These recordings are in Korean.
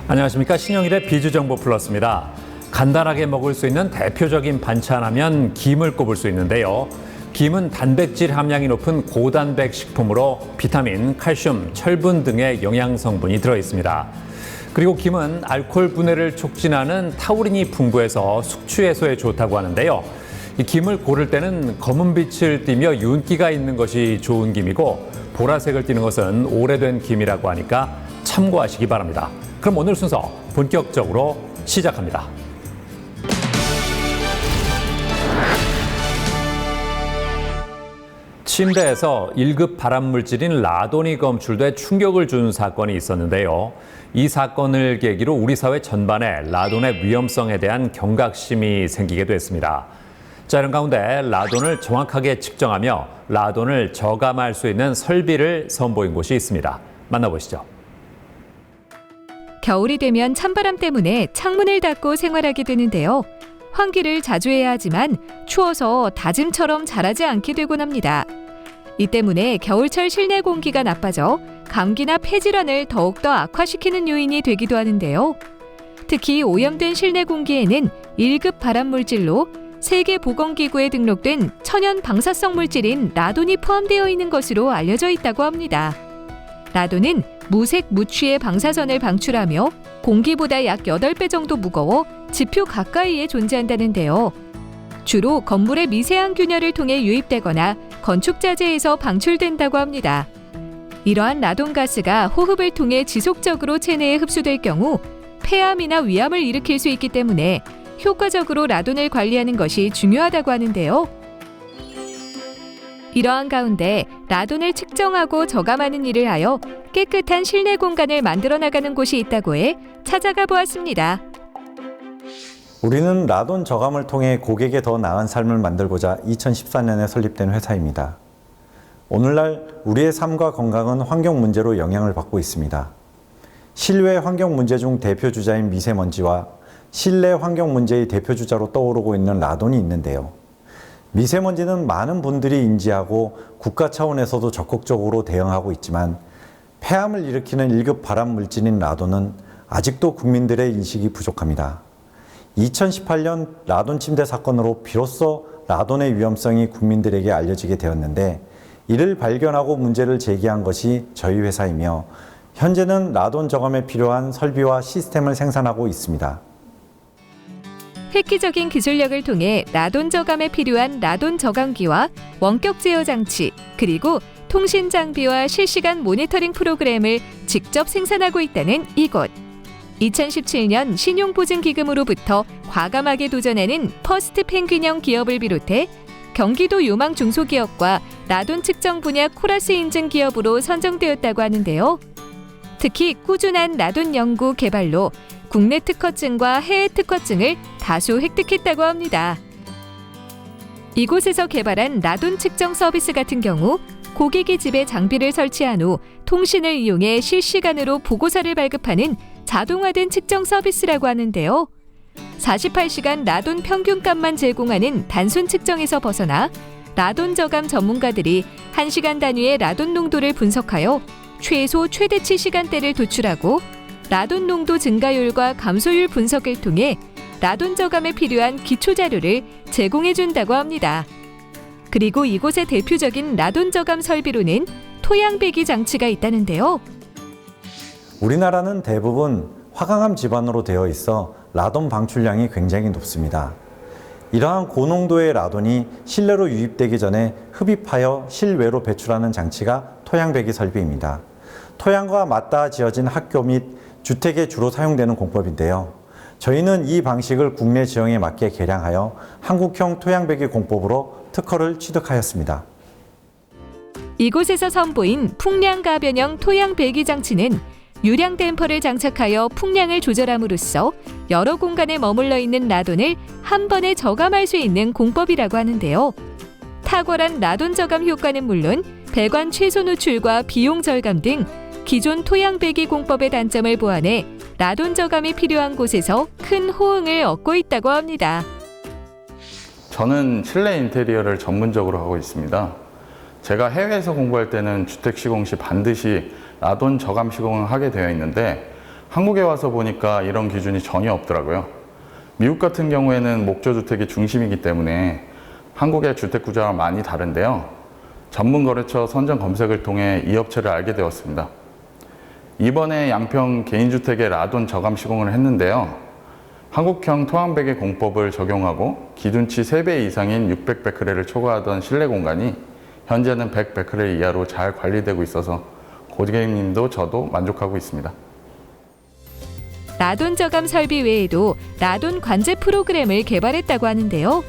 안녕하십니까. 신영일의 비주정보 플러스입니다. 간단하게 먹을 수 있는 대표적인 반찬하면 김을 꼽을 수 있는데요. 김은 단백질 함량이 높은 고단백 식품으로 비타민, 칼슘, 철분 등의 영양 성분이 들어 있습니다. 그리고 김은 알코올 분해를 촉진하는 타우린이 풍부해서 숙취 해소에 좋다고 하는데요. 이 김을 고를 때는 검은 빛을 띠며 윤기가 있는 것이 좋은 김이고 보라색을 띠는 것은 오래된 김이라고 하니까 참고하시기 바랍니다. 그럼 오늘 순서 본격적으로 시작합니다. 침대에서 1급 발암물질인 라돈이 검출돼 충격을 준 사건이 있었는데요. 이 사건을 계기로 우리 사회 전반에 라돈의 위험성에 대한 경각심이 생기게 됐습니다. 자, 이런 가운데 라돈을 정확하게 측정하며 라돈을 저감할 수 있는 설비를 선보인 곳이 있습니다. 만나보시죠. 겨울이 되면 찬바람 때문에 창문을 닫고 생활하게 되는데요. 환기를 자주 해야 하지만 추워서 다짐처럼 자라지 않게 되곤 합니다. 이 때문에 겨울철 실내 공기가 나빠져 감기나 폐질환을 더욱더 악화시키는 요인이 되기도 하는데요. 특히 오염된 실내 공기에는 1급 발암물질로 세계보건기구에 등록된 천연 방사성 물질인 라돈이 포함되어 있는 것으로 알려져 있다고 합니다. 라돈은 무색 무취의 방사선을 방출하며 공기보다 약 8배 정도 무거워 지표 가까이에 존재한다는데요. 주로 건물의 미세한 균열을 통해 유입되거나 건축자재에서 방출된다고 합니다. 이러한 라돈 가스가 호흡을 통해 지속적으로 체내에 흡수될 경우 폐암이나 위암을 일으킬 수 있기 때문에 효과적으로 라돈을 관리하는 것이 중요하다고 하는데요. 이러한 가운데 라돈을 측정하고 저감하는 일을 하여 깨끗한 실내 공간을 만들어 나가는 곳이 있다고 해 찾아가 보았습니다. 우리는 라돈 저감을 통해 고객에 더 나은 삶을 만들고자 2014년에 설립된 회사입니다. 오늘날 우리의 삶과 건강은 환경 문제로 영향을 받고 있습니다. 실외 환경 문제 중 대표 주자인 미세먼지와 실내 환경 문제의 대표 주자로 떠오르고 있는 라돈이 있는데요. 미세먼지는 많은 분들이 인지하고 국가 차원에서도 적극적으로 대응하고 있지만 폐암을 일으키는 1급 발암 물질인 라돈은 아직도 국민들의 인식이 부족합니다. 2018년 라돈 침대 사건으로 비로소 라돈의 위험성이 국민들에게 알려지게 되었는데 이를 발견하고 문제를 제기한 것이 저희 회사이며 현재는 라돈 저감에 필요한 설비와 시스템을 생산하고 있습니다. 획기적인 기술력을 통해 라돈 저감에 필요한 라돈 저감기와 원격 제어 장치, 그리고 통신 장비와 실시간 모니터링 프로그램을 직접 생산하고 있다는 이곳. 2017년 신용보증기금으로부터 과감하게 도전하는 퍼스트 펭귄형 기업을 비롯해 경기도 요망 중소기업과 라돈 측정 분야 코라스 인증 기업으로 선정되었다고 하는데요. 특히 꾸준한 라돈 연구 개발로 국내 특허증과 해외 특허증을 다수 획득했다고 합니다. 이곳에서 개발한 라돈 측정 서비스 같은 경우 고객의 집에 장비를 설치한 후 통신을 이용해 실시간으로 보고서를 발급하는 자동화된 측정 서비스라고 하는데요. 48시간 라돈 평균값만 제공하는 단순 측정에서 벗어나 라돈 저감 전문가들이 1시간 단위의 라돈 농도를 분석하여 최소 최대치 시간대를 도출하고 라돈 농도 증가율과 감소율 분석을 통해 라돈 저감에 필요한 기초 자료를 제공해 준다고 합니다. 그리고 이곳의 대표적인 라돈 저감 설비로는 토양 배기 장치가 있다는데요. 우리나라는 대부분 화강암 지반으로 되어 있어 라돈 방출량이 굉장히 높습니다. 이러한 고농도의 라돈이 실내로 유입되기 전에 흡입하여 실외로 배출하는 장치가 토양 배기 설비입니다. 토양과 맞닿아 지어진 학교 및 주택에 주로 사용되는 공법인데요. 저희는 이 방식을 국내 지형에 맞게 개량하여 한국형 토양배기 공법으로 특허를 취득하였습니다. 이곳에서 선보인 풍량 가변형 토양 배기 장치는 유량 댐퍼를 장착하여 풍량을 조절함으로써 여러 공간에 머물러 있는 라돈을 한 번에 저감할 수 있는 공법이라고 하는데요. 탁월한 라돈 저감 효과는 물론 배관 최소 노출과 비용 절감 등 기존 토양 배기 공법의 단점을 보완해 라돈 저감이 필요한 곳에서 큰 호응을 얻고 있다고 합니다. 저는 실내 인테리어를 전문적으로 하고 있습니다. 제가 해외에서 공부할 때는 주택 시공 시 반드시 라돈 저감 시공을 하게 되어 있는데 한국에 와서 보니까 이런 기준이 전혀 없더라고요. 미국 같은 경우에는 목조주택이 중심이기 때문에 한국의 주택 구조와 많이 다른데요. 전문 거래처 선정 검색을 통해 이 업체를 알게 되었습니다. 이번에 양평 개인주택의 라돈 저감 시공을 했는데요. 한국형 토암베개 공법을 적용하고 기준치 3배 이상인 600베크렐을 초과하던 실내 공간이 현재는 100베크렐 이하로 잘 관리되고 있어서 고객님도 저도 만족하고 있습니다. 라돈 저감 설비 외에도 라돈 관제 프로그램을 개발했다고 하는데요.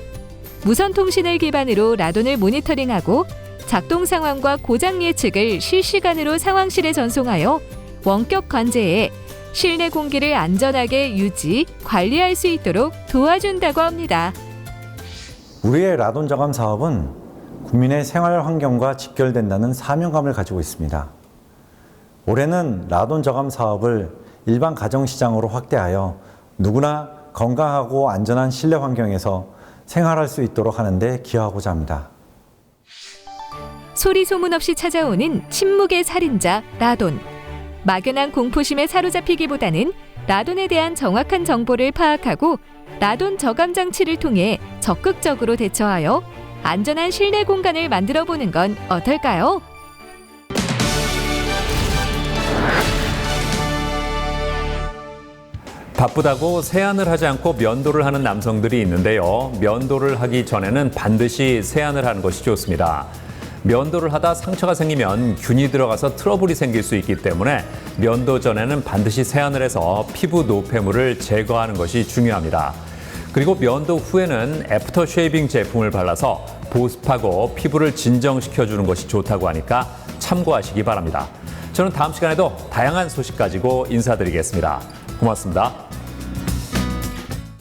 무선 통신을 기반으로 라돈을 모니터링하고 작동 상황과 고장 예측을 실시간으로 상황실에 전송하여 원격 관제에 실내 공기를 안전하게 유지, 관리할 수 있도록 도와준다고 합니다. 우리의 라돈 저감 사업은 국민의 생활 환경과 직결된다는 사명감을 가지고 있습니다. 올해는 라돈 저감 사업을 일반 가정 시장으로 확대하여 누구나 건강하고 안전한 실내 환경에서 생활할 수 있도록 하는 데 기여하고자 합니다. 소리 소문 없이 찾아오는 침묵의 살인자 라돈. 막연한 공포심에 사로잡히기보다는 라돈에 대한 정확한 정보를 파악하고 라돈 저감 장치를 통해 적극적으로 대처하여 안전한 실내 공간을 만들어 보는 건 어떨까요? 바쁘다고 세안을 하지 않고 면도를 하는 남성들이 있는데요. 면도를 하기 전에는 반드시 세안을 하는 것이 좋습니다. 면도를 하다 상처가 생기면 균이 들어가서 트러블이 생길 수 있기 때문에 면도 전에는 반드시 세안을 해서 피부 노폐물을 제거하는 것이 중요합니다. 그리고 면도 후에는 애프터 쉐이빙 제품을 발라서 보습하고 피부를 진정시켜주는 것이 좋다고 하니까 참고하시기 바랍니다. 저는 다음 시간에도 다양한 소식 가지고 인사드리겠습니다. 고맙습니다.